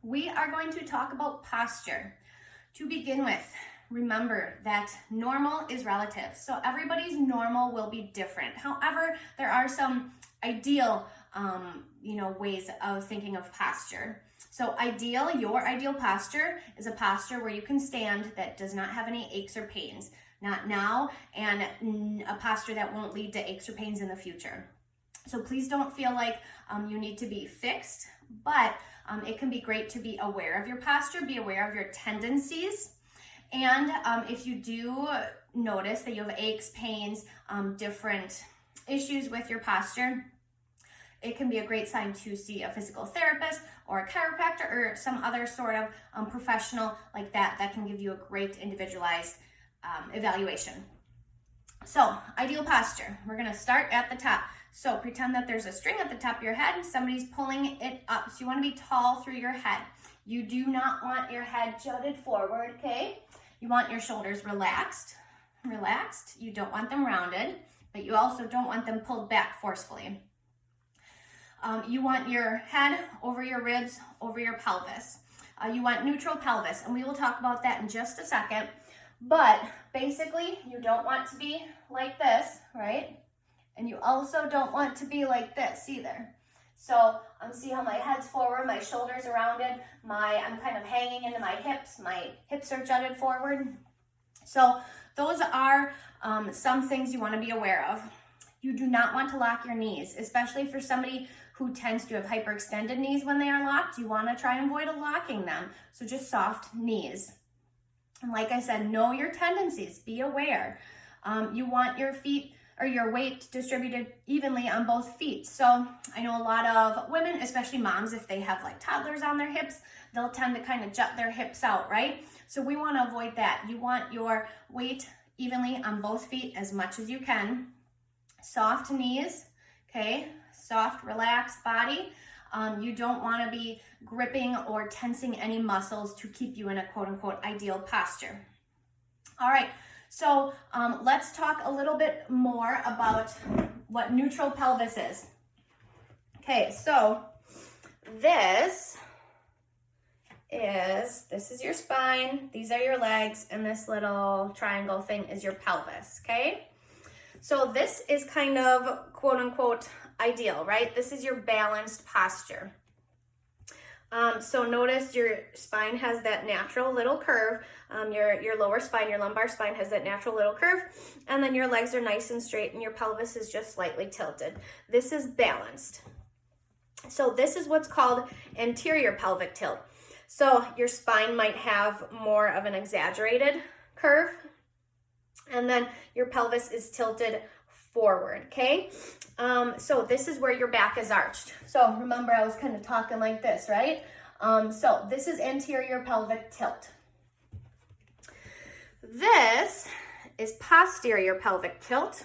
we are going to talk about posture. To begin with, remember that normal is relative. So everybody's normal will be different. However, there are some ideal ways of thinking of posture. So your ideal posture is a posture where you can stand that does not have any aches or pains, not now, and a posture that won't lead to aches or pains in the future. So please don't feel like you need to be fixed, but it can be great to be aware of your posture, be aware of your tendencies. And if you do notice that you have aches, pains, different issues with your posture, it can be a great sign to see a physical therapist or a chiropractor or some other sort of professional like that can give you a great individualized evaluation. So, ideal posture. We're going to start at the top. So, pretend that there's a string at the top of your head and somebody's pulling it up. So, you want to be tall through your head. You do not want your head jutted forward, okay? You want your shoulders relaxed. You don't want them rounded, but you also don't want them pulled back forcefully. You want your head over your ribs, over your pelvis. You want neutral pelvis, and we will talk about that in just a second. But basically, you don't want to be like this, right? And you also don't want to be like this either. So see how my head's forward, my shoulders are rounded, I'm kind of hanging into my hips are jutted forward. So those are some things you want to be aware of. You do not want to lock your knees, especially for somebody who tends to have hyperextended knees when they are locked. You want to try and avoid locking them. So just soft knees. And like I said, know your tendencies, be aware. You want your feet or your weight distributed evenly on both feet. So I know a lot of women, especially moms, if they have like toddlers on their hips, they'll tend to kind of jut their hips out, right? So we want to avoid that. You want your weight evenly on both feet as much as you can. Soft knees, okay? Soft, relaxed body. You don't want to be gripping or tensing any muscles to keep you in a quote-unquote ideal posture. All right, so let's talk a little bit more about what neutral pelvis is. Okay, so this is your spine, these are your legs, and this little triangle thing is your pelvis, okay? So this is kind of quote-unquote ideal, right? This is your balanced posture. So notice your spine has that natural little curve. Your lower spine, your lumbar spine has that natural little curve. And then your legs are nice and straight and your pelvis is just slightly tilted. This is balanced. So this is what's called anterior pelvic tilt. So your spine might have more of an exaggerated curve. And then your pelvis is tilted forward, okay? So this is where your back is arched. So remember, I was kind of talking like this, right? So this is anterior pelvic tilt. This is posterior pelvic tilt.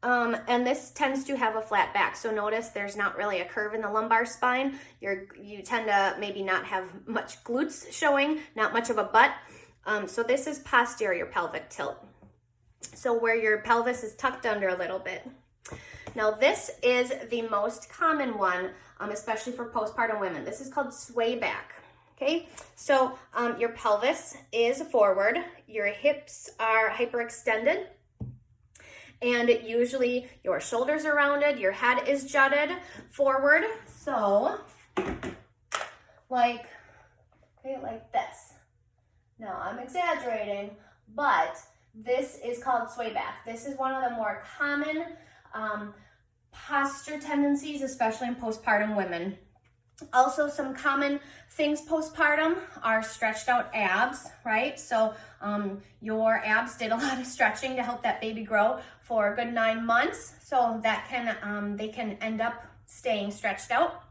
And this tends to have a flat back. So notice there's not really a curve in the lumbar spine. You tend to maybe not have much glutes showing, not much of a butt. So this is posterior pelvic tilt. So where your pelvis is tucked under a little bit. Now this is the most common one, especially for postpartum women. This is called sway back, okay? So your pelvis is forward, your hips are hyperextended, and this your shoulders are rounded, your head is jutted forward. So like this. Now I'm exaggerating, but this is called sway back. This is one of the more common posture tendencies, especially in postpartum women. Also, some common things postpartum are stretched out abs, right? So your abs did a lot of stretching to help that baby grow for a good 9 months. So that they can end up staying stretched out.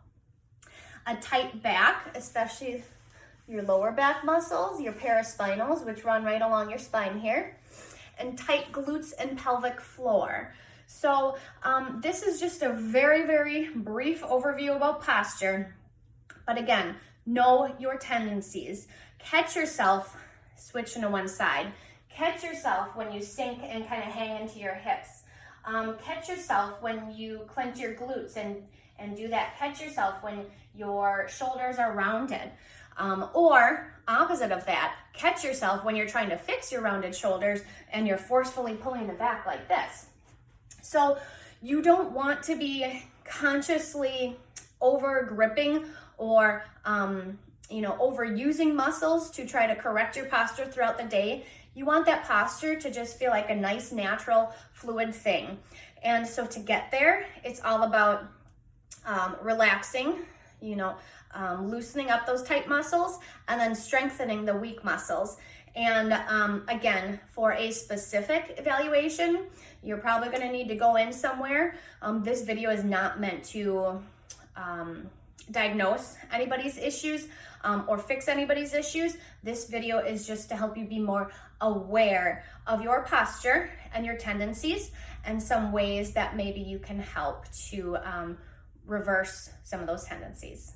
A tight back, especially your lower back muscles, your paraspinals, which run right along your spine here, and tight glutes and pelvic floor. So this is just a very, very brief overview about posture. But again, know your tendencies. Catch yourself switching to one side. Catch yourself when you sink and kind of hang into your hips. Catch yourself when you clench your glutes and and do that. Catch yourself when your shoulders are rounded. Or opposite of that, catch yourself when you're trying to fix your rounded shoulders and you're forcefully pulling them back like this. So you don't want to be consciously over gripping or overusing muscles to try to correct your posture throughout the day. You want that posture to just feel like a nice, natural, fluid thing. And so to get there, it's all about relaxing, loosening up those tight muscles and then strengthening the weak muscles. And again, for a specific evaluation, you're probably going to need to go in somewhere. This video is not meant to diagnose anybody's issues or fix anybody's issues. This video is just to help you be more aware of your posture and your tendencies and some ways that maybe you can help to reverse some of those tendencies.